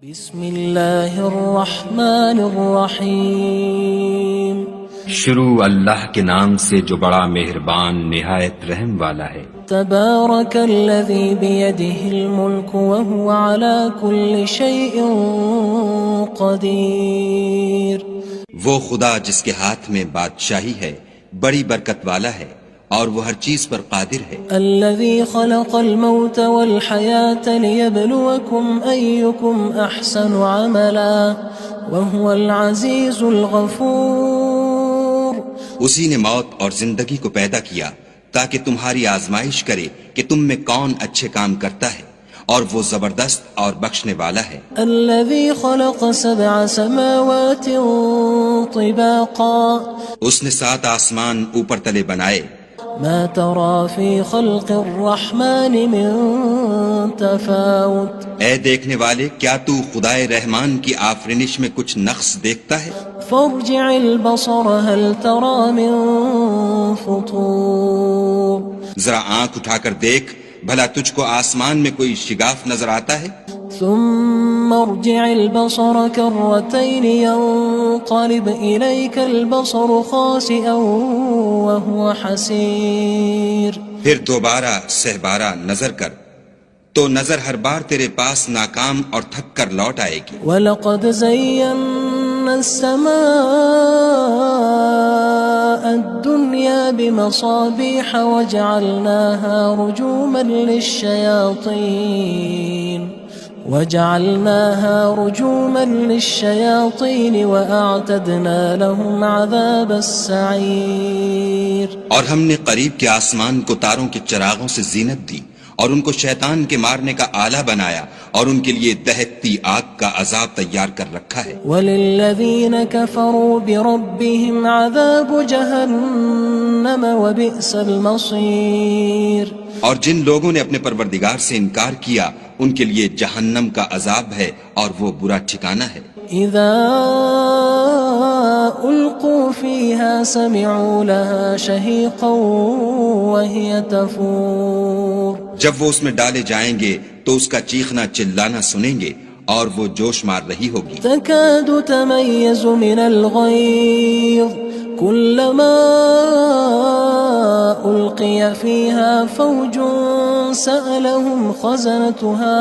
بسم اللہ الرحمن الرحیم شروع اللہ کے نام سے جو بڑا مہربان نہایت رحم والا ہے۔ تبارک الذی بیدہ الملک وہو علی کل شیء قدیر۔ وہ خدا جس کے ہاتھ میں بادشاہی ہے بڑی برکت والا ہے اور وہ ہر چیز پر قادر ہے۔ الذی خلق الموت والحیاة لیبلوکم ایکم احسن عملا وہو العزیز الغفور۔ اسی نے موت اور زندگی کو پیدا کیا تاکہ تمہاری آزمائش کرے کہ تم میں کون اچھے کام کرتا ہے، اور وہ زبردست اور بخشنے والا ہے۔ الذی خلق سبع سماوات طباقا۔ اس نے 7 آسمان اوپر تلے بنائے۔ ما ترى في خلق الرحمن من تفاوت۔ اے دیکھنے والے، کیا تو خدائے رحمان کی آفرینش میں کچھ نقص دیکھتا ہے؟ فارجع البصر هل ترى من فطور۔ ذرا آنکھ اٹھا کر دیکھ، بھلا تجھ کو آسمان میں کوئی شگاف نظر آتا ہے؟ ثم ارجع البصر كرتين ينقلب إليك البصر خاسئا وهو حسير۔ پھر دوبارہ سہبارہ نظر کر تو نظر ہر بار تیرے پاس ناکام اور تھک کر لوٹ آئے گی۔ وَلَقَدْ زَيَّنَّا السَّمَاءَ الدُّنْيَا بِمَصَابِيحَ وَجَعَلْنَاهَا رُجُومًا لِلشَّيَاطِينِ وَأَعْتَدْنَا لَهُمْ عَذَابَ السَّعِيرِ۔ اور ہم نے قریب کے آسمان کو تاروں کے چراغوں سے زینت دی اور ان کو شیطان کے مارنے کا آلہ بنایا، اور ان کے لیے دہکتی آگ کا عذاب تیار کر رکھا ہے۔ وَلِلَّذِينَ كَفَرُوا بِرَبِّهِمْ عَذَابُ جَهَنَّمَ وَبِئْسَ الْمَصِيرُ۔ اور جن لوگوں نے اپنے پروردگار سے انکار کیا ان کے لیے جہنم کا عذاب ہے اور وہ برا ٹھکانہ ہے۔ اذا القوا فيها سمعوا لها شهيقا وهي تفور۔ جب وہ اس میں ڈالے جائیں گے تو اس کا چیخنا چلانا سنیں گے اور وہ جوش مار رہی ہوگی۔ تكاد تميز من الغيظ كلما ألقي فيها فوج سألهم خزنتها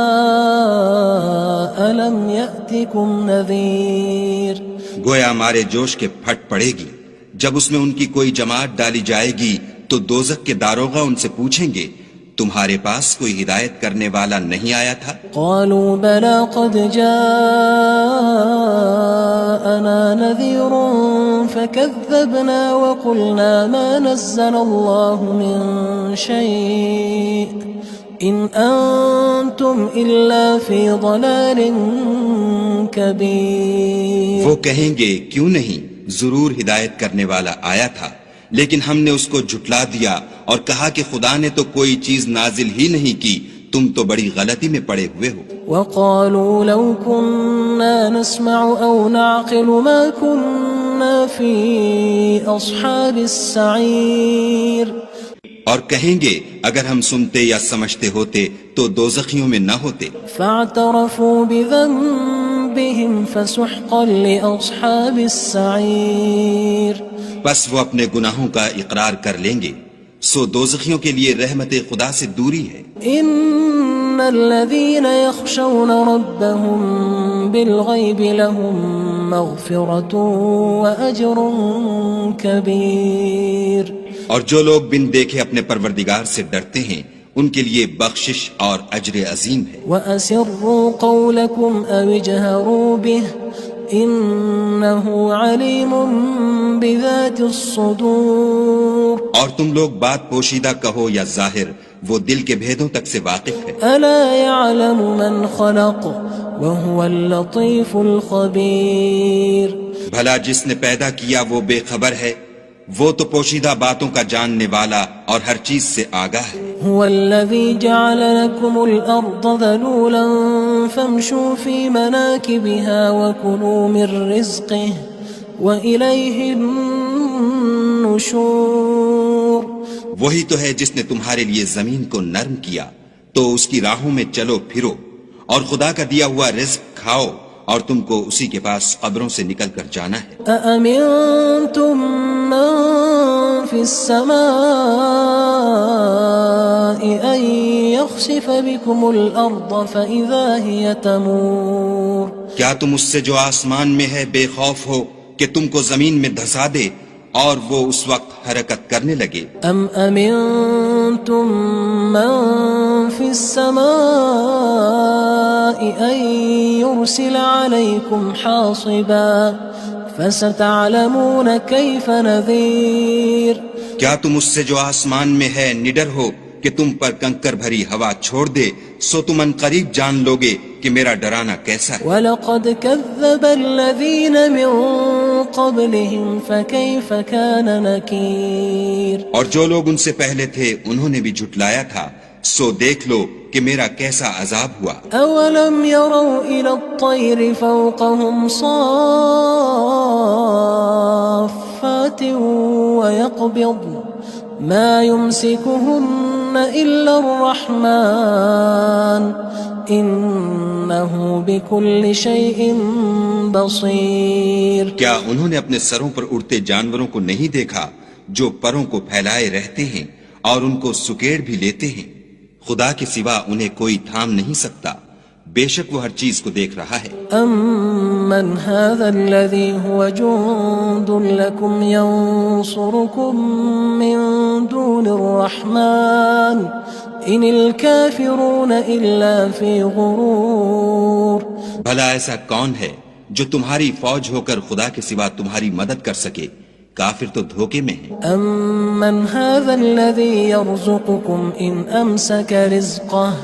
ألم يأتكم نذير۔ گویا مارے جوش کے پھٹ پڑے گی۔ جب اس میں ان کی کوئی جماعت ڈالی جائے گی تو دوزخ کے داروغہ ان سے پوچھیں گے تمہارے پاس کوئی ہدایت کرنے والا نہیں آیا تھا؟ قالوا بلى قد جاءنا نذير فكذبنا وقلنا ما نزل الله من شيء إن أنتم إلا في ضلال كبير۔ وہ کہیں گے کیوں نہیں، ضرور ہدایت کرنے والا آیا تھا، لیکن ہم نے اس کو جھٹلا دیا اور کہا کہ خدا نے تو کوئی چیز نازل ہی نہیں کی، تم تو بڑی غلطی میں پڑے ہوئے ہو۔ وقالوا لو كنا نسمع أو نعقل ما كنا في أصحاب السعير۔ اور کہیں گے اگر ہم سنتے یا سمجھتے ہوتے تو دوزخیوں میں نہ ہوتے۔ فاعترفوا بذنبهم فسحقا لأصحاب السعير۔ بس وہ اپنے گناہوں کا اقرار کر لیں گے، سو دوزخیوں کے لیے رحمت خدا سے دوری ہے۔ ان الذين يخشون ربهم بالغيب لهم مغفرة وأجر كبير۔ اور جو لوگ بن دیکھے اپنے پروردگار سے ڈرتے ہیں ان کے لیے بخشش اور اجر عظیم ہے۔ وَأَسِرُّوا قَوْلَكُمْ أَوِ اجْهَرُوا بِهِ إِنَّهُ عَلِيمٌ بِذَاتِ الصُّدُورِ۔ اور تم لوگ بات پوشیدہ کہو یا ظاہر، وہ دل کے بھیدوں تک سے واقف ہے۔ أَلَا يَعْلَمُ مَنْ خَلَقَ وَهُوَ اللَّطِيفُ الْخَبِيرُ۔ بھلا جس نے پیدا کیا وہ بے خبر ہے، وہ تو پوشیدہ باتوں کا جاننے والا اور ہر چیز سے آگاہ ہے۔ هو الذي جعل لكم الأرض ذلولا فامشوا في مناكبها وكلوا من رزقه وإليه النشور۔ وہی تو ہے جس نے تمہارے لیے زمین کو نرم کیا تو اس کی راہوں میں چلو پھرو اور خدا کا دیا ہوا رزق کھاؤ اور تم کو اسی کے پاس قبروں سے نکل کر جانا ہے۔ أأمنتم من في السماء أن يخسف بكم الأرض فإذا هي تمور کیا تم اس سے جو آسمان میں ہے بے خوف ہو کہ تم کو زمین میں دھسا دے اور وہ اس وقت حرکت کرنے لگے؟ أم أمنتم من في السماء أن يرسل عليكم حاصبا فستعلمون كيف نذير کیا تم اس سے جو آسمان میں ہے نڈر ہو کہ تم پر کنکر بھری ہوا چھوڑ دے، سو تم ان قریب جان لوگے کہ میرا ڈرانا کیسا ہے۔ وَلَقَدْ كَذَّبَ الَّذِينَ مِن قَبْلِهِمْ فَكَيْفَ كَانَ نَكِيرٌ اور جو لوگ ان سے پہلے تھے انہوں نے بھی جھٹلایا تھا، سو دیکھ لو کہ میرا کیسا عذاب ہوا۔ أَوَلَمْ يَرَوْا إِلَى الطَّيْرِ فَوْقَهُمْ صَافَّاتٍ وَيَقْبِضْنَ مَا يُمْسِكُهُنَّ إِلَّا الرَّحْمَنُ إِنَّهُ بِكُلِّ شَيْءٍ بَصِيرٌ کیا انہوں نے اپنے سروں پر اڑتے جانوروں کو نہیں دیکھا جو پروں کو پھیلائے رہتے ہیں اور ان کو سکیڑ بھی لیتے ہیں؟ خدا کے سوا انہیں کوئی تھام نہیں سکتا، بے شک وہ ہر چیز کو دیکھ رہا ہے۔ أَمَّنْ هَذَا الَّذِي هُوَ جُندٌ لَكُمْ يَنصُرُكُم مِّن دُونِ الرَّحْمَنِ إِنِ الْكَافِرُونَ إِلَّا فِي غُرُورٍ بھلا ایسا کون ہے جو تمہاری فوج ہو کر خدا کے سوا تمہاری مدد کر سکے؟ کافر تو دھوکے میں ہیں۔ أَمَّنْ هَذَا الَّذِي يَرْزُقُكُمْ إِنْ أَمْسَكَ رِزْقَهُ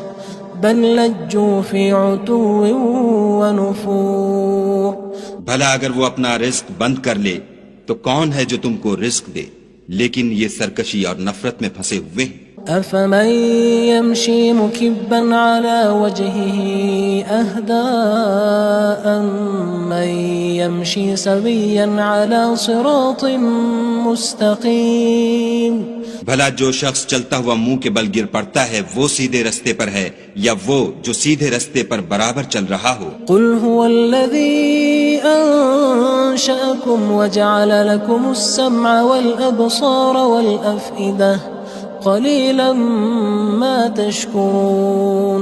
بَلْ لَجُّوا فِي عُتُوٍّ وَنُفُورٍ بھلا اگر وہ اپنا رزق بند کر لے تو کون ہے جو تم کو رزق دے؟ لیکن یہ سرکشی اور نفرت میں پھنسے ہوئے ہیں۔ أَفَمَن يَمْشِي مُكِبًّا عَلَى وَجْهِهِ أَهْدَىٰ أَمَّن يَمْشِي سَوِيًّا عَلَى صِرَاطٍ مُّسْتَقِيمٍ بھلا جو شخص چلتا ہوا منہ کے بل گر پڑتا ہے وہ سیدھے رستے پر ہے یا وہ جو سیدھے رستے پر برابر چل رہا ہو؟ قُلْ هُوَ الَّذِي أَنشَأَكُمْ وَجَعَلَ لَكُمُ السَّمْعَ وَالْأَبْصَارَ وَالْأَفْئِدَةَ قَلِيلًا مَا تَشْكُرُونَ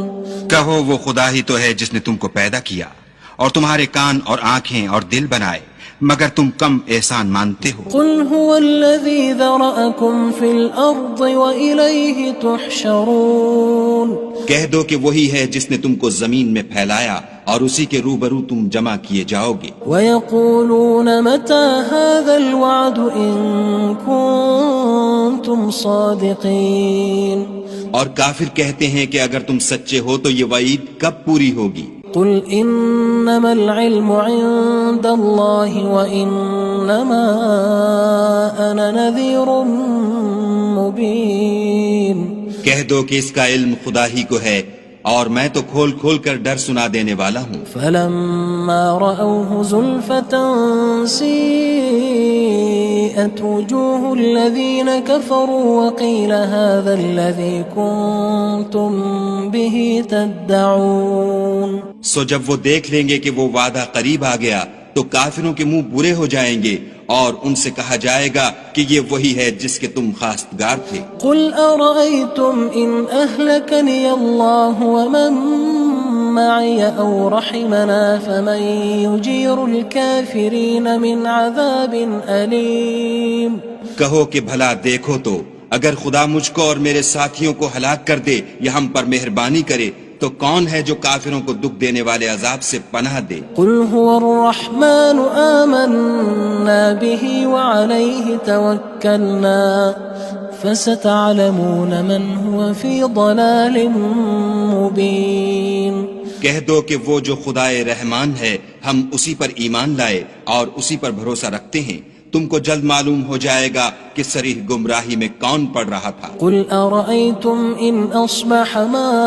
کہو وہ خدا ہی تو ہے جس نے تم کو پیدا کیا اور تمہارے کان اور آنکھیں اور دل بنائے، مگر تم کم احسان مانتے ہو۔ قُلْ هُوَ الَّذِي ذَرَأَكُمْ فِي الْأَرْضِ وَإِلَيْهِ تُحْشَرُونَ کہہ دو کہ وہی ہے جس نے تم کو زمین میں پھیلایا اور اسی کے روبرو تم جمع کیے جاؤ گے۔ وَيَقُولُونَ مَتَى هَذَا الْوَعْدُ إِن كُنتُمْ صَادِقِينَ اور کافر کہتے ہیں کہ اگر تم سچے ہو تو یہ وعید کب پوری ہوگی؟ قُلْ إِنَّمَا الْعِلْمُ عِندَ اللَّهِ وَإِنَّمَا أَنَا نَذِيرٌ مُّبِينٌ کہہ دو کہ اس کا علم خدا ہی کو ہے اور میں تو کھول کھول کر ڈر سنا دینے والا ہوں۔ فَلَمَّا رَأَوْهُ زُلْفَةً سِيئَتْ وُجُوهُ الَّذِينَ كَفَرُوا وَقِيلَ هَذَا الَّذِي كُنتُم بِهِ تَدَّعُونَ سو جب وہ دیکھ لیں گے کہ وہ وعدہ قریب آ گیا تو کافروں کے منہ برے ہو جائیں گے اور ان سے کہا جائے گا کہ یہ وہی ہے جس کے تم خواستگار تھے۔ قُلْ أَرَأَيْتُمْ إِنْ أَهْلَكَنِيَ اللَّهُ وَمَن مَّعِيَ أَوْ رَحِمَنَا فَمَن يُجِيرُ الْكَافِرِينَ مِنْ عَذَابٍ أَلِيمٍ کہو کہ بھلا دیکھو تو اگر خدا مجھ کو اور میرے ساتھیوں کو ہلاک کر دے یا ہم پر مہربانی کرے تو کون ہے جو کافروں کو دکھ دینے والے عذاب سے پناہ دے؟ قُلْ هُوَ الرَّحْمَنُ آمَنَّا بِهِ وَعَلَيْهِ تَوَكَّلْنَا فَسَتَعْلَمُونَ مَنْ هُوَ فِي ضَلَالٍ مُّبِينٍ کہہ دو کہ وہ جو خدائے رحمان ہے ہم اسی پر ایمان لائے اور اسی پر بھروسہ رکھتے ہیں، تم کو جلد معلوم ہو جائے گا کہ صریح گمراہی میں کون پڑ رہا تھا۔ قُلْ أَرَأَيْتُمْ إِنْ أَصْبَحَ مَاؤُكُمْ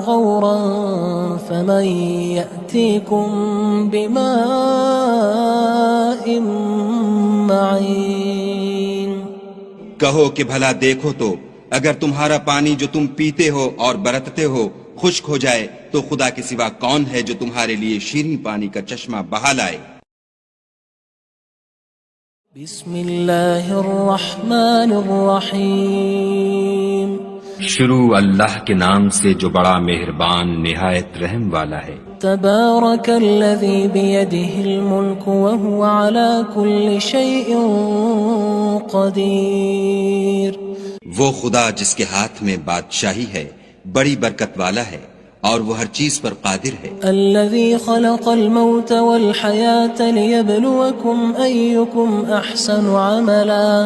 غَوْرًا فَمَن يَأْتِيكُم بِمَاءٍ مَّعِينٍ کہو کہ بھلا دیکھو تو اگر تمہارا پانی جو تم پیتے ہو اور برتتے ہو خشک ہو جائے تو خدا کے سوا کون ہے جو تمہارے لیے شیریں پانی کا چشمہ بہا لائے؟ بسم اللہ الرحمن الرحیم شروع اللہ کے نام سے جو بڑا مہربان نہایت رحم والا ہے۔ تبارک الذی بیدہ الملک وہو علی کل شیء قدیر۔ وہ خدا جس کے ہاتھ میں بادشاہی ہے بڑی برکت والا ہے اور وہ ہر چیز پر قادر ہے۔ الذي خلق الموت والحياة ليبلوكم أيكم أحسن عملا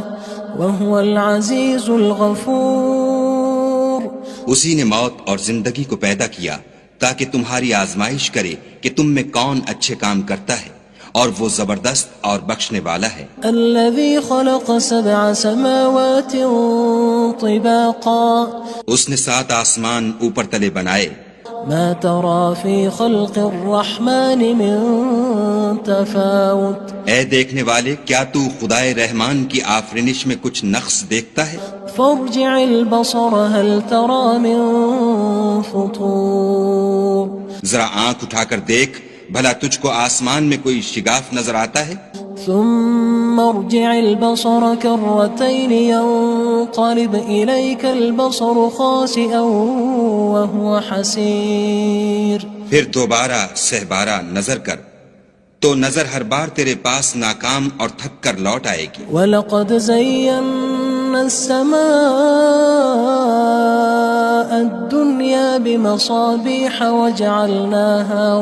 وهو العزيز الغفور۔ اسی نے موت اور زندگی کو پیدا کیا تاکہ تمہاری آزمائش کرے کہ تم میں کون اچھے کام کرتا ہے، اور وہ زبردست اور بخشنے والا ہے۔ الذي خلق 7 سماوات طباقا۔ اس نے 7 آسمان اوپر تلے بنائے۔ ما ترى في خلق الرحمن من تفاوت۔ اے دیکھنے والے، کیا تو خدائے رحمان کی آفرینش میں کچھ نقص دیکھتا ہے؟ فارجع البصر هل ترى من فطور۔ ذرا آنکھ اٹھا کر دیکھ، بھلا تجھ کو آسمان میں کوئی شگاف نظر آتا ہے؟ ثم ارجع البصر كرتين ينقلب إليك البصر خاسئا وهو حسير۔ پھر دوبارہ سہبارہ نظر کر تو نظر ہر بار تیرے پاس ناکام اور تھک کر لوٹ آئے گی۔ وَلَقَدْ زَيَّنَّا السَّمَاءَ الدُّنْيَا بِمَصَابِيحَ وَجَعَلْنَاهَا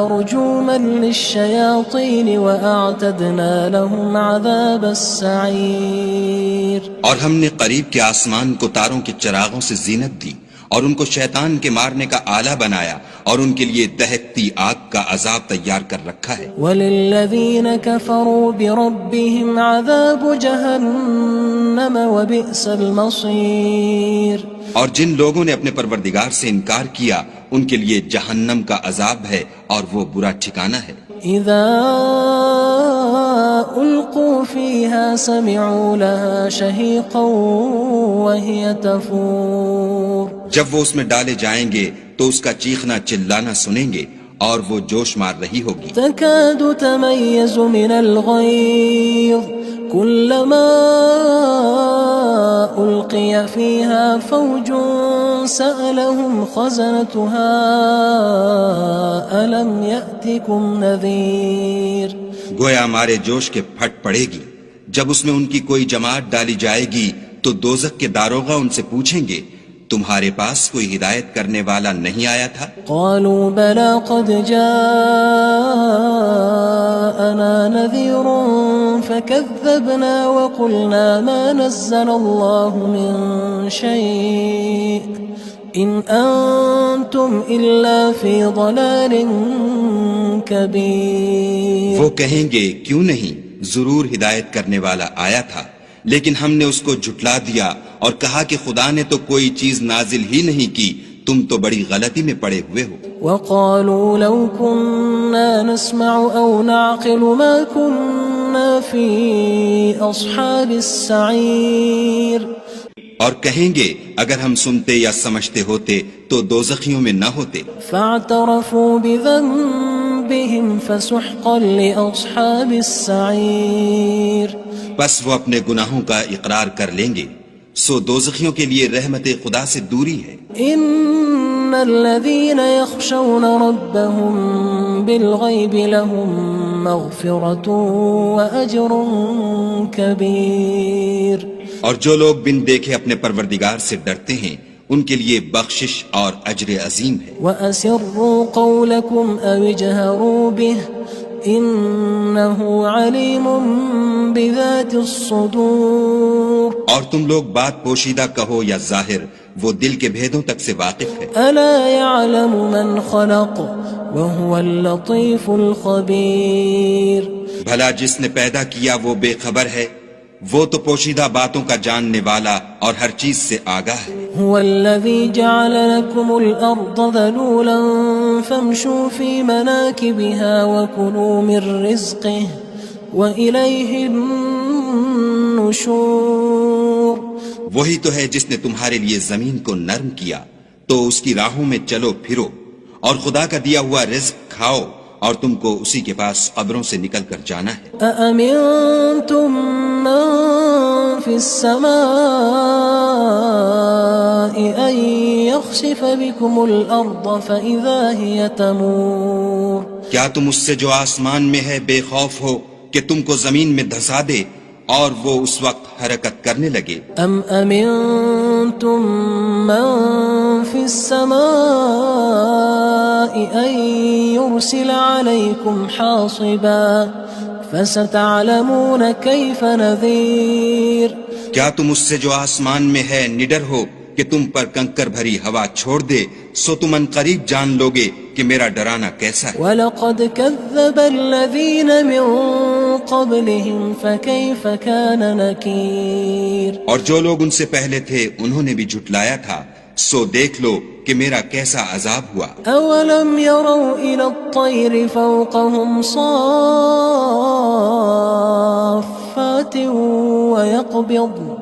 رُجُومًا لِلشَّيَاطِينِ وَأَعْتَدْنَا لَهُمْ عَذَابَ السَّعِيرِ۔ اور ہم نے قریب کے آسمان کو تاروں کے چراغوں سے زینت دی اور ان کو شیطان کے مارنے کا آلہ بنایا اور ان کے لیے دہکتی آگ کا عذاب تیار کر رکھا ہے۔ وَلِلَّذِينَ كَفَرُوا بِرَبِّهِمْ عَذَابُ جَهَنَّمَ وَبِئْسَ الْمَصِيرُ۔ اور جن لوگوں نے اپنے پروردگار سے انکار کیا ان کے لیے جہنم کا عذاب ہے اور وہ برا ٹھکانہ ہے۔ اذا القوا فيها سمعوا لها شهيقا وهي تفور۔ جب وہ اس میں ڈالے جائیں گے تو اس کا چیخنا چلانا سنیں گے اور وہ جوش مار رہی ہوگی۔ تكاد تميز من الغيظ كلما ألقي فيها فوج سألهم خزنتها ألم يأتكم نذير۔ گویا مارے جوش کے پھٹ پڑے گی۔ جب اس میں ان کی کوئی جماعت ڈالی جائے گی تو دوزخ کے داروغہ ان سے پوچھیں گے تمہارے پاس کوئی ہدایت کرنے والا نہیں آیا تھا؟ قالوا بلى قد جاءنا نذير فكذبنا وقلنا ما نزل الله من شيء إن أنتم إلا في ضلال كبير۔ وہ کہیں گے کیوں نہیں، ضرور ہدایت کرنے والا آیا تھا، لیکن ہم نے اس کو جھٹلا دیا اور کہا کہ خدا نے تو کوئی چیز نازل ہی نہیں کی، تم تو بڑی غلطی میں پڑے ہوئے ہو۔ وقالوا لو كنا نسمع أو نعقل ما كنا في أصحاب السعير۔ اور کہیں گے اگر ہم سنتے یا سمجھتے ہوتے تو دوزخیوں میں نہ ہوتے۔ فاعترفوا بذنبهم فسحقا لأصحاب السعير۔ بس وہ اپنے گناہوں کا اقرار کر لیں گے، سو دوزخیوں کے لیے رحمت خدا سے دوری ہے۔ ان الذين يخشون ربهم بالغيب لهم مغفرة وأجر كبير۔ اور جو لوگ بن دیکھے اپنے پروردگار سے ڈرتے ہیں ان کے لیے بخشش اور اجر عظیم ہے۔ وَأَسِرُّوا قَوْلَكُمْ أَوِ اجْهَرُوا بِهِ إِنَّهُ عَلِيمٌ بِذَاتِ الصُّدُورِ۔ اور تم لوگ بات پوشیدہ کہو یا ظاہر، وہ دل کے بھیدوں تک سے واقف ہے۔ أَلَا يَعْلَمُ مَنْ خَلَقَ وَهُوَ اللَّطِيفُ الْخَبِيرُ۔ بھلا جس نے پیدا کیا وہ بے خبر ہے، وہ تو پوشیدہ باتوں کا جاننے والا اور ہر چیز سے آگاہ ہے۔ هو الذي جعل لكم الأرض ذلولا فامشوا في مناكبها وكلوا من رزقه وإليه النشور۔ وہی تو ہے جس نے تمہارے لیے زمین کو نرم کیا تو اس کی راہوں میں چلو پھرو اور خدا کا دیا ہوا رزق کھاؤ اور تم کو اسی کے پاس قبروں سے نکل کر جانا ہے أأمنتم من في السماء أن يخسف بكم الأرض فإذا هي تمور کیا تم اس سے جو آسمان میں ہے بے خوف ہو کہ تم کو زمین میں دھسا دے اور وہ اس وقت حرکت کرنے لگے أم أمنتم من في السماء أن يرسل عليكم حاصبا فستعلمون كيف نذير کیا تم اس سے جو آسمان میں ہے نڈر ہو کہ تم پر کنکر بھری ہوا چھوڑ دے سو تم ان قریب جان لوگے کہ میرا ڈرانا کیسا ہے وَلَقَدْ كَذَّبَ الَّذِينَ مِن قَبْلِهِمْ فَكَيْفَ كَانَ نَكِيرٌ اور جو لوگ ان سے پہلے تھے انہوں نے بھی جھٹلایا تھا سو دیکھ لو کہ میرا کیسا عذاب ہوا أَوَلَمْ يَرَوْا إِلَى الطَّيْرِ فَوْقَهُمْ صَافَّاتٍ وَيَقْبِضْنَ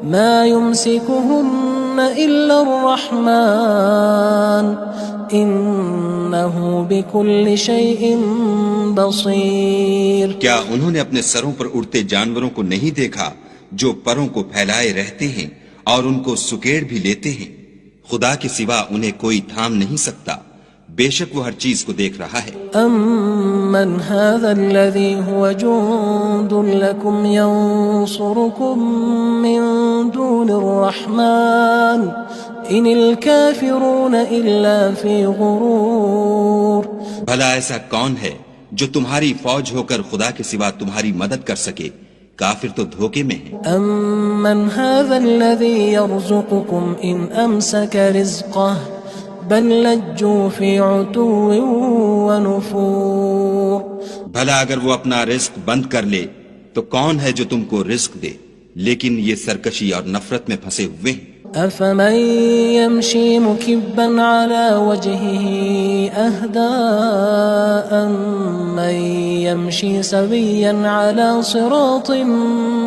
مَا يُمْسِكُهُنَّ إِلَّا الرَّحْمَنُ إِنَّهُ بِكُلِّ شَيْءٍ بَصِيرٌ کیا انہوں نے اپنے سروں پر اڑتے جانوروں کو نہیں دیکھا جو پروں کو پھیلائے رہتے ہیں اور ان کو سکیڑ بھی لیتے ہیں خدا کے سوا انہیں کوئی تھام نہیں سکتا بے شک وہ ہر چیز کو دیکھ رہا ہے أَمَّنْ هَذَا الَّذِي هُوَ جُندٌ لَكُمْ يَنصُرُكُم مِّن دُونِ الرَّحْمَنِ إِنِ الْكَافِرُونَ إِلَّا فِي غُرُورٍ بھلا ایسا کون ہے جو تمہاری فوج ہو کر خدا کے سوا تمہاری مدد کر سکے کافر تو دھوکے میں ہیں أَمَّنْ هَذَا الَّذِي يَرْزُقُكُمْ إِنْ أَمْسَكَ رِزْقَهُ بَلْ لَجُّوا فِي عُتُوٍّ وَنُفُورٍ بھلا اگر وہ اپنا رزق بند کر لے تو کون ہے جو تم کو رزق دے لیکن یہ سرکشی اور نفرت میں پھنسے ہوئے ہیں أَفَمَن يَمْشِي مُكِبًّا عَلَى وَجْهِهِ أَهْدَىٰ أَمَّن يَمْشِي سَوِيًّا عَلَى صِرَاطٍ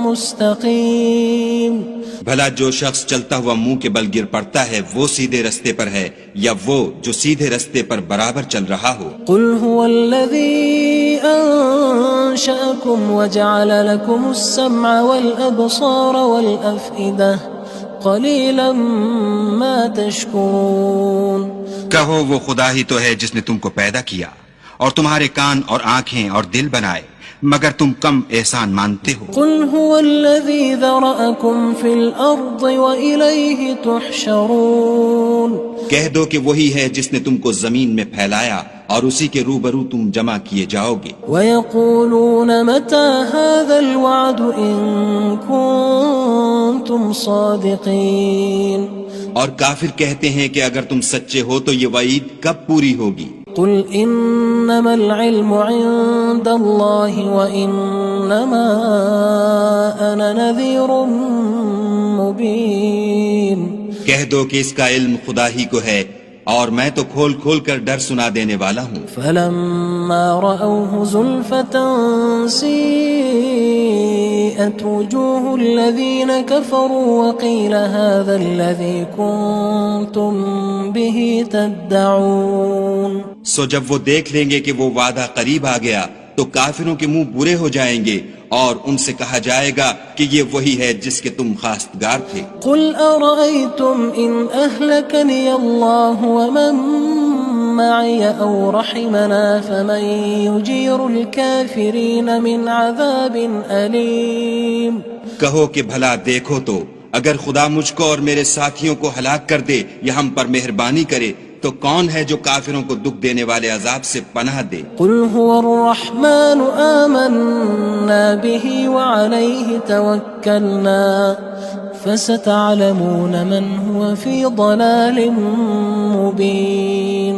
مُسْتَقِيمٍ بھلا جو شخص چلتا ہوا منہ کے بل گر پڑتا ہے وہ سیدھے رستے پر ہے یا وہ جو سیدھے رستے پر برابر چل رہا ہو قُلْ هُوَ الَّذِي أَنشَأَكُمْ وَجَعَلَ لَكُمُ السَّمْعَ وَالْأَبْصَارَ وَالْأَفْئِدَةَ قَلِيلًا مَا تَشْكُرُونَ کہو وہ خدا ہی تو ہے جس نے تم کو پیدا کیا اور تمہارے کان اور آنکھیں اور دل بنائے مگر تم کم احسان مانتے ہو قُلْ هُوَ الَّذِي ذَرَأَكُمْ فِي الْأَرْضِ وَإِلَيْهِ تُحْشَرُونَ کہہ دو کہ وہی ہے جس نے تم کو زمین میں پھیلایا اور اسی کے روبرو تم جمع کیے جاؤ گے وَيَقُولُونَ مَتَى هَذَا الْوَعْدُ إِن كُنتُمْ صَادِقِينَ اور کافر کہتے ہیں کہ اگر تم سچے ہو تو یہ وعید کب پوری ہوگی قُلْ إِنَّمَا الْعِلْمُ عِندَ اللَّهِ وَإِنَّمَا أَنَا نَذِيرٌ مُبِينٌ کہہ دو کہ اس کا علم خدا ہی کو ہے اور میں تو کھول کھول کر ڈر سنا دینے والا ہوں فَلَمَّا رَأَوْهُ زُلْفَةً سِيئَتْ وُجُوهُ الَّذِينَ كَفَرُوا وَقِيلَ هَذَا الَّذِي كُنتُم بِهِ تَدَّعُونَ سو جب وہ دیکھ لیں گے کہ وہ وعدہ قریب آ گیا تو کافروں کے منہ برے ہو جائیں گے اور ان سے کہا جائے گا کہ یہ وہی ہے جس کے تم خواستگار تھے قُلْ أَرَأَيْتُمْ إِنْ أَهْلَكَنِيَ اللَّهُ وَمَن مَّعِيَ أَوْ رَحِمَنَا فَمَن يُجِيرُ الْكَافِرِينَ مِنْ عَذَابٍ أَلِيمٍ کہو کہ بھلا دیکھو تو اگر خدا مجھ کو اور میرے ساتھیوں کو ہلاک کر دے یا ہم پر مہربانی کرے تو کون ہے جو کافروں کو دکھ دینے والے عذاب سے پناہ دے قُلْ هُوَ الرَّحْمَنُ آمَنَّا بِهِ وَعَلَيْهِ تَوَكَّلْنَا فَسَتَعْلَمُونَ مَنْ هُوَ فِي ضَلَالٍ مُبِينٍ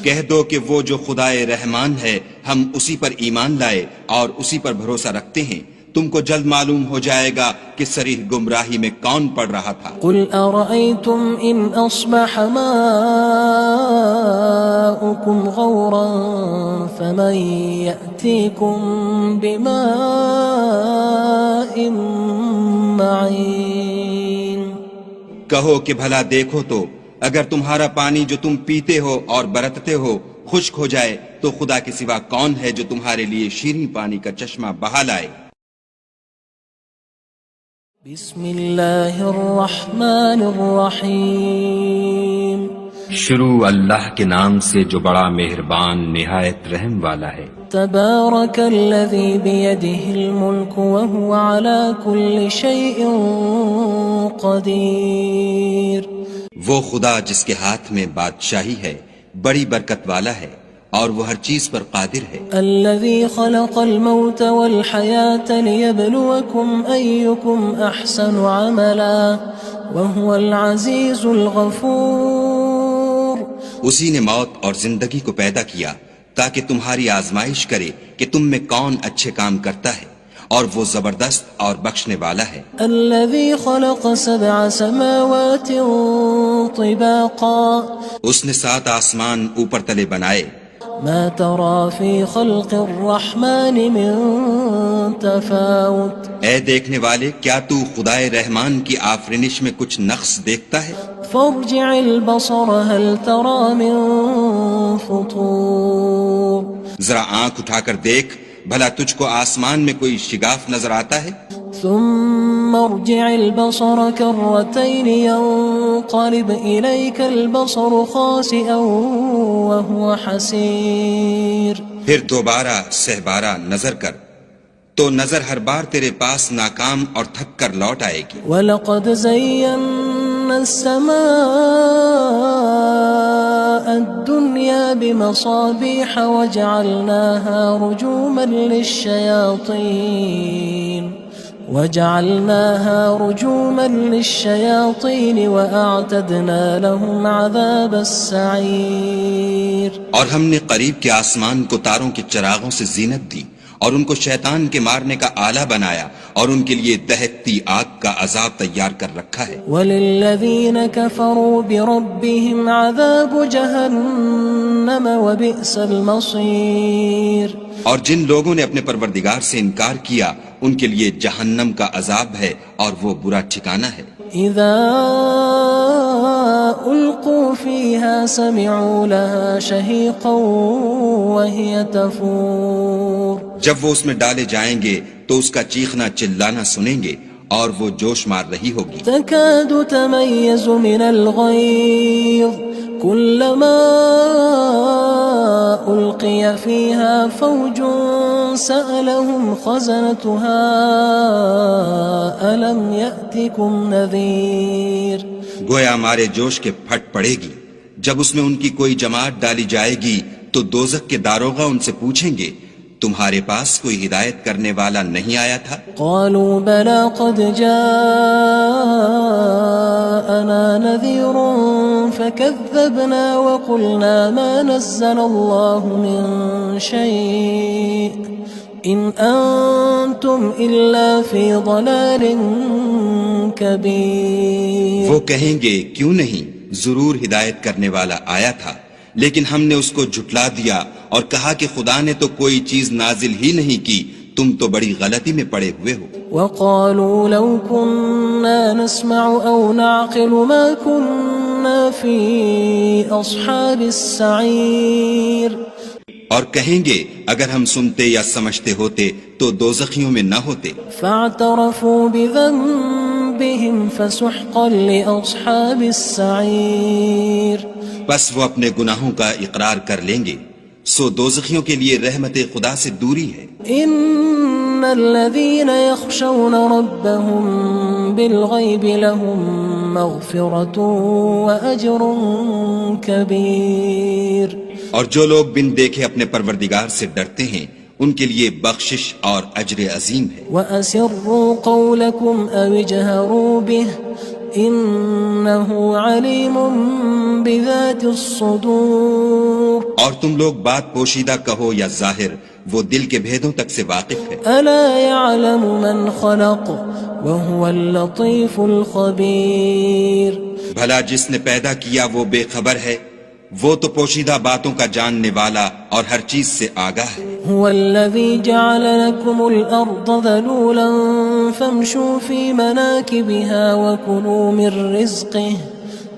کہہ دو کہ وہ جو خدائے رحمان ہے ہم اسی پر ایمان لائے اور اسی پر بھروسہ رکھتے ہیں تم کو جلد معلوم ہو جائے گا کہ صریح گمراہی میں کون پڑ رہا تھا قُلْ أَرَأَيْتُمْ إِنْ أَصْبَحَ مَاؤُكُمْ غَوْرًا فَمَنْ يَأْتِيكُمْ بِمَاءٍ مَّعِينٍ کہو کہ بھلا دیکھو تو اگر تمہارا پانی جو تم پیتے ہو اور برتتے ہو خشک ہو جائے تو خدا کے سوا کون ہے جو تمہارے لیے شیریں پانی کا چشمہ بہا لائے؟ بسم اللہ الرحمن الرحیم شروع اللہ کے نام سے جو بڑا مہربان نہایت رحم والا ہے۔ تبارک الذی بیدہ الملک وہو علی کل شیء قدیر، وہ خدا جس کے ہاتھ میں بادشاہی ہے بڑی برکت والا ہے اور وہ ہر چیز پر قادر ہے۔ الذی خلق الموت والحیاة لیبلوکم ایکم احسن عملا وہو العزیز الغفور، اسی نے موت اور زندگی کو پیدا کیا تاکہ تمہاری آزمائش کرے کہ تم میں کون اچھے کام کرتا ہے، اور وہ زبردست اور بخشنے والا ہے۔ الذی خلق سبع سماوات طباقا، اس نے 7 آسمان اوپر تلے بنائے، ما ترى في خلق الرحمن من تفاوت، اے دیکھنے والے کیا تو خدائے رحمان کی آفرینش میں کچھ نقص دیکھتا ہے؟ فارجع البصر هل ترى من فطور، ذرا آنکھ اٹھا کر دیکھ بھلا تجھ کو آسمان میں کوئی شگاف نظر آتا ہے؟ ثم ارجع البصر كرتين ينقلب إليك البصر خاسئا وهو حسير، پھر دوبارہ سہبارہ نظر کر تو نظر ہر بار تیرے پاس ناکام اور تھک کر لوٹ آئے گی۔ وَلَقَدْ زَيَّنَّا السَّمَاءَ الدُّنْيَا بِمَصَابِيحَ وَجَعَلْنَاهَا رُجُومًا لِلشَّيَاطِينِ وَأَعْتَدْنَا لَهُمْ عَذَابَ السَّعِيرِ، اور ہم نے قریب کے آسمان کو تاروں کے چراغوں سے زینت دی اور ان کو شیطان کے مارنے کا آلہ بنایا اور ان کے لیے دہکتی آگ کا عذاب تیار کر رکھا ہے۔ وَلِلَّذِينَ كَفَرُوا بِرَبِّهِمْ عَذَابُ جَهَنَّمَ وَبِئْسَ الْمَصِيرُ، اور جن لوگوں نے اپنے پروردگار سے انکار کیا ان کے لیے جہنم کا عذاب ہے اور وہ برا ٹھکانہ ہے۔ اذا القوا فيها سمعوا لها شهيقا وهي تفور، جب وہ اس میں ڈالے جائیں گے تو اس کا چیخنا چلانا سنیں گے اور وہ جوش مار رہی ہوگی۔ تكاد تميز من الغيظ كلما ألقي فيها فوج سألهم خزنتها ألم يأتكم نذير، گویا مارے جوش کے پھٹ پڑے گی جب اس میں ان کی کوئی جماعت ڈالی جائے گی تو دوزخ کے داروغہ ان سے پوچھیں گے تمہارے پاس کوئی ہدایت کرنے والا نہیں آیا تھا؟ قالوا بلى قد جاءنا نذير فكذبنا وقلنا ما نزل الله من شيء إن أنتم إلا في ضلال كبير، وہ کہیں گے کیوں نہیں، ضرور ہدایت کرنے والا آیا تھا لیکن ہم نے اس کو جھٹلا دیا اور کہا کہ خدا نے تو کوئی چیز نازل ہی نہیں کی، تم تو بڑی غلطی میں پڑے ہوئے ہو۔ وقالوا لو كنا نسمع أو نعقل ما كنا في أصحاب السعير، اور کہیں گے اگر ہم سنتے یا سمجھتے ہوتے تو دوزخیوں میں نہ ہوتے۔ فاعترفوا بذنبهم فسحقا لأصحاب السعير، بس وہ اپنے گناہوں کا اقرار کر لیں گے، سو دوزخیوں کے لیے رحمت خدا سے دوری ہے۔ ان الذين يخشون ربهم بالغيب لهم مغفرة وأجر كبير، اور جو لوگ بن دیکھے اپنے پروردگار سے ڈرتے ہیں ان کے لیے بخشش اور اجر عظیم ہے۔ وَأَسِرُّوا قَوْلَكُمْ أَوِ اجْهَرُوا بِهِ إِنَّهُ عَلِيمٌ بِذَاتِ الصُّدُورِ، اور تم لوگ بات پوشیدہ کہو یا ظاہر، وہ دل کے بھیدوں تک سے واقف ہے۔ أَلَا يَعْلَمُ مَنْ خَلَقَ وَهُوَ اللَّطِيفُ الْخَبِيرُ، بھلا جس نے پیدا کیا وہ بے خبر ہے، وہ تو پوشیدہ باتوں کا جاننے والا اور ہر چیز سے آگاہ ہے۔ هو الذي جعل لكم الأرض ذلولا فامشوا في مناكبها وكلوا من رزقه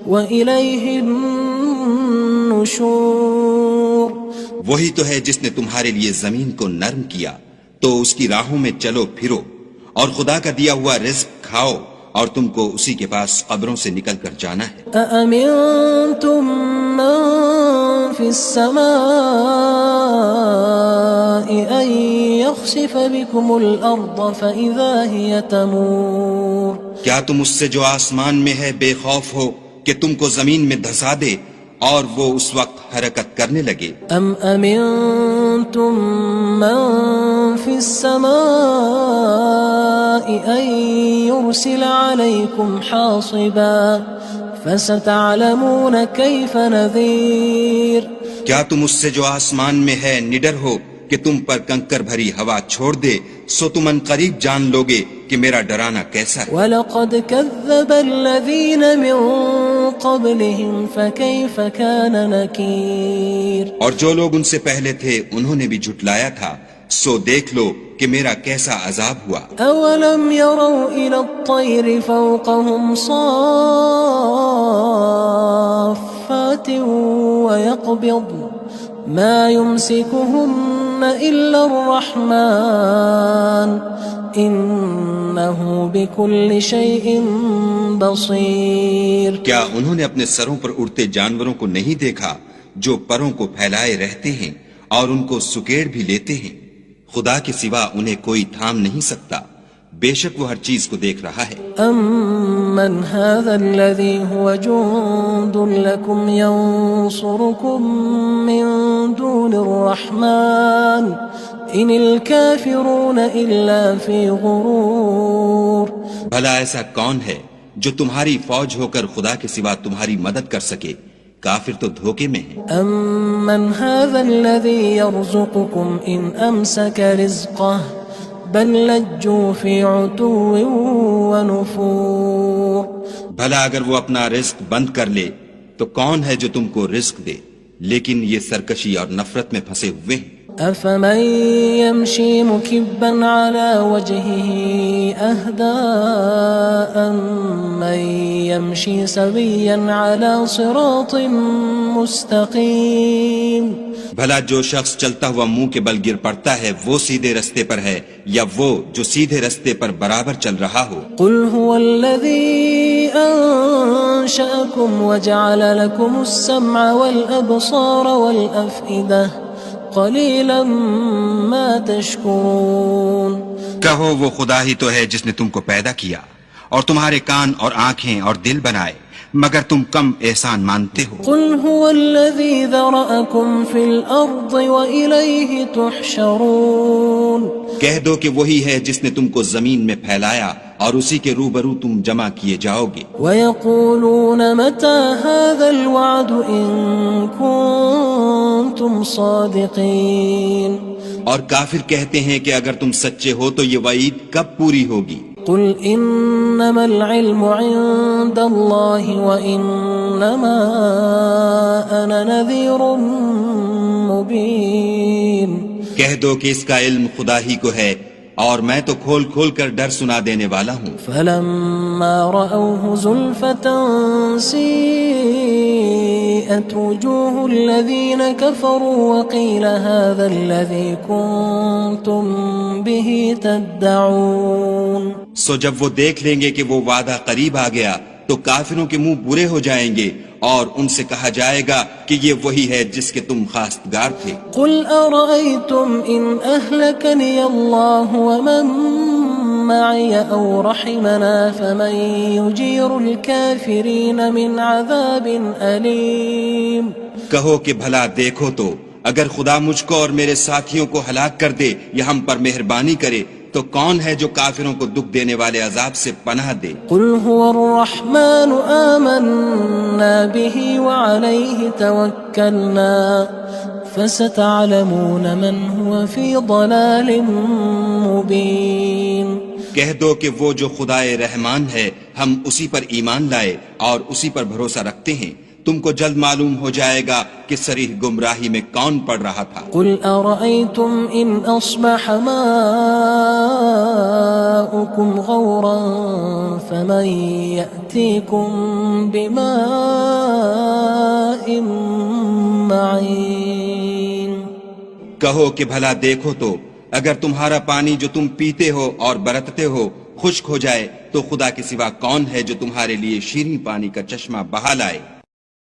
وإليه النشور. وہی تو ہے جس نے تمہارے لیے زمین کو نرم کیا تو اس کی راہوں میں چلو پھرو اور خدا کا دیا ہوا رزق کھاؤ اور تم کو اسی کے پاس قبروں سے نکل کر جانا ہے. أأمنتم من في السماء أن يخسف بكم الأرض فإذا هي تمور. کیا تم اس سے جو آسمان میں ہے بے خوف ہو کہ تم کو زمین میں دھسا دے اور وہ اس وقت حرکت کرنے لگے؟ أم أمنتم من في السماء أن يرسل عليكم حاصبا فستعلمون كيف نذير. کیا تم اس سے جو آسمان میں ہے نڈر ہو کہ تم پر کنکر بھری ہوا چھوڑ دے سو تم ان قریب جان لوگے کہ میرا ڈرانا کیسا ہے. وَلَقَدْ كَذَّبَ الَّذِينَ مِن قَبْلِهِمْ فَكَيْفَ كَانَ نَكِيرٌ. اور جو لوگ ان سے پہلے تھے انہوں نے بھی جھٹلایا تھا سو دیکھ لو کہ میرا کیسا عذاب ہوا. أَوَلَمْ يَرَوْا إِلَى الطَّيْرِ فَوْقَهُمْ صَافَّاتٍ وَيَقْبِضْنَ مَا يُمْسِكُهُنَّ إِلَّا الرَّحْمَنُ إِنَّهُ بِكُلِّ شَيْءٍ بَصِيرٌ. کیا انہوں نے اپنے سروں پر اڑتے جانوروں کو نہیں دیکھا جو پروں کو پھیلائے رہتے ہیں اور ان کو سکیڑ بھی لیتے ہیں؟ خدا کے سوا انہیں کوئی تھام نہیں سکتا، بے شک وہ ہر چیز کو دیکھ رہا ہے. أَمَّنْ هَذَا الَّذِي هُوَ جُندٌ لَكُمْ يَنصُرُكُم مِّن دُونِ الرَّحْمَنِ إِنِ الْكَافِرُونَ إِلَّا فِي غُرُورٍ. بھلا ایسا کون ہے جو تمہاری فوج ہو کر خدا کے سوا تمہاری مدد کر سکے؟ کافر تو دھوکے میں ہیں. أَمَّنْ هَذَا الَّذِي يَرْزُقُكُمْ إِنْ أَمْسَكَ رِزْقَهُ بَلْ لَجُّوا فِي عُتُوٍّ وَنُفُورٍ. بھلا اگر وہ اپنا رزق بند کر لے تو کون ہے جو تم کو رزق دے؟ لیکن یہ سرکشی اور نفرت میں پھنسے ہوئے ہیں. أَفَمَن يَمْشِي مُكِبًّا عَلَى وَجْهِهِ أَهْدَىٰ أَمَّن يَمْشِي سَوِيًّا عَلَى صِرَاطٍ مُّسْتَقِيمٍ. بھلا جو شخص چلتا ہوا منہ کے بل گر پڑتا ہے وہ سیدھے رستے پر ہے یا وہ جو سیدھے رستے پر برابر چل رہا ہو؟ قُلْ هُوَ الَّذِي أَنشَأَكُمْ وَجَعَلَ لَكُمُ السَّمْعَ وَالْأَبْصَارَ وَالْأَفْئِدَةَ قَلِيلًا مَا تَشْكُرُونَ. کہو وہ خدا ہی تو ہے جس نے تم کو پیدا کیا اور تمہارے کان اور آنکھیں اور دل بنائے مگر تم کم احسان مانتے ہو. قُلْ هُوَ الَّذِي ذَرَأَكُمْ فِي الْأَرْضِ وَإِلَيْهِ تُحْشَرُونَ. کہہ دو کہ وہی ہے جس نے تم کو زمین میں پھیلایا اور اسی کے روبرو تم جمع کیے جاؤ گے. وَيَقُولُونَ مَتَى هَذَا الْوَعْدُ إِن كُنتُمْ صَادِقِينَ. اور کافر کہتے ہیں کہ اگر تم سچے ہو تو یہ وعید کب پوری ہوگی؟ قُلْ إِنَّمَا الْعِلْمُ عِندَ اللَّهِ وَإِنَّمَا أَنَا نَذِيرٌ مُبِينٌ. کہہ دو کہ اس کا علم خدا ہی کو ہے اور میں تو کھول کھول کر ڈر سنا دینے والا ہوں. فَلَمَّا رَأَوْهُ زُلْفَةً سِيئَتْ وُجُوهُ الَّذِينَ كَفَرُوا وَقِيلَ هَذَا الَّذِي كُنتُم بِهِ تَدَّعُونَ. سو جب وہ دیکھ لیں گے کہ وہ وعدہ قریب آ گیا تو کافروں کے منہ برے ہو جائیں گے اور ان سے کہا جائے گا کہ یہ وہی ہے جس کے تم خواستگار تھے. قُلْ أَرَأَيْتُمْ إِنْ أَهْلَكَنِيَ اللَّهُ وَمَن مَّعِيَ أَوْ رَحِمَنَا فَمَن يُجِيرُ الْكَافِرِينَ مِنْ عَذَابٍ أَلِيمٍ. کہو کہ بھلا دیکھو تو اگر خدا مجھ کو اور میرے ساتھیوں کو ہلاک کر دے یا ہم پر مہربانی کرے تو کون ہے جو کافروں کو دکھ دینے والے عذاب سے پناہ دے؟ قُلْ هُوَ الرَّحْمَنُ آمَنَّا بِهِ وَعَلَيْهِ تَوَكَّلْنَا فَسَتَعْلَمُونَ مَنْ هُوَ فِي ضَلَالٍ مُبِينٍ. کہہ دو کہ وہ جو خدائے رحمان ہے ہم اسی پر ایمان لائے اور اسی پر بھروسہ رکھتے ہیں تم کو جلد معلوم ہو جائے گا کہ صریح گمراہی میں کون پڑ رہا تھا۔ قل أرأيتم إن أصبح ماؤكم غورا فمن يأتيكم بماء معين۔ کہو کہ بھلا دیکھو تو اگر تمہارا پانی جو تم پیتے ہو اور برتتے ہو خشک ہو جائے تو خدا کے سوا کون ہے جو تمہارے لیے شیریں پانی کا چشمہ بہا لائے۔